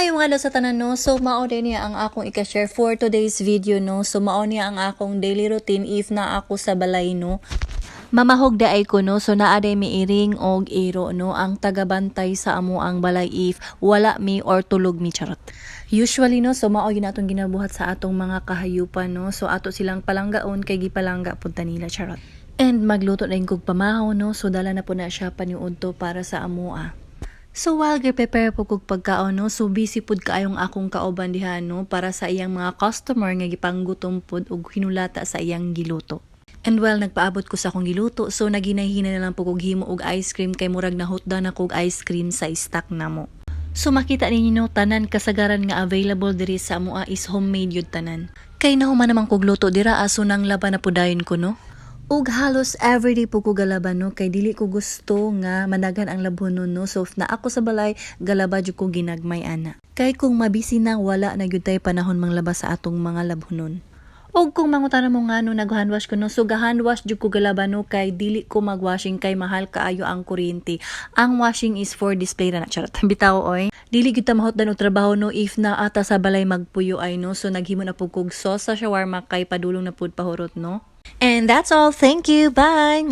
Hi mga lo sa tanan no. So mao din niya ang akong ika-share for today's video no. So mao niya ang akong daily routine if na ako sa balay no. Mamahog daay ko no. So naa day mi iring og iro no ang tagabantay sa amo ang balay if wala mi or tulog mi charot. Usually no, so mao yun atong ginabuhat sa atong mga kahayupan no. So ato silang palanggaon kay gipalangga punta nila charot. And magluto na yung kog pamahaw no. So dala na po na siya paniudto para sa amoa. So while prepare po kog pagkaon no, so busy pud kaayong akong kauban diha no para sa iyang mga customer nga gipanggutom pud og hinulata sa iyang giluto. And while nagpaabot ko sa akong giluto, so naginahina na lang po kog himo og ice cream kay murag nahutdan na kog ice cream sa stock namo. So makita ninyo no, tanan kasagaran nga available diri sa amoa is homemade yun tanan. Kay nahuman naman kog luto dira aso nang laban na pudayon ko no. Ug halos everyday po ko galaban no kay dili ko gusto nga managhan ang labhonon no. So na ako sa balay galaba jud ko ginagmay ana. Kay kung mabisi na wala na gyud tay panahon manglabas sa atong mga labhonon. Og kung mangutana mo nga no nag-handwash ko no, so ga-handwash jud ko galaban no kay dili ko mag-washing kay mahal kaayo ang kuryente. Ang washing is for display ra na charot. Bitaw oy. Dili gyud ta mahotdan og trabaho no if na ata sa balay magpuyo ay no. So naghimo na pud kog sauce sa shawarma kay padulong na pud pahurot no. And that's all. Thank you. Bye.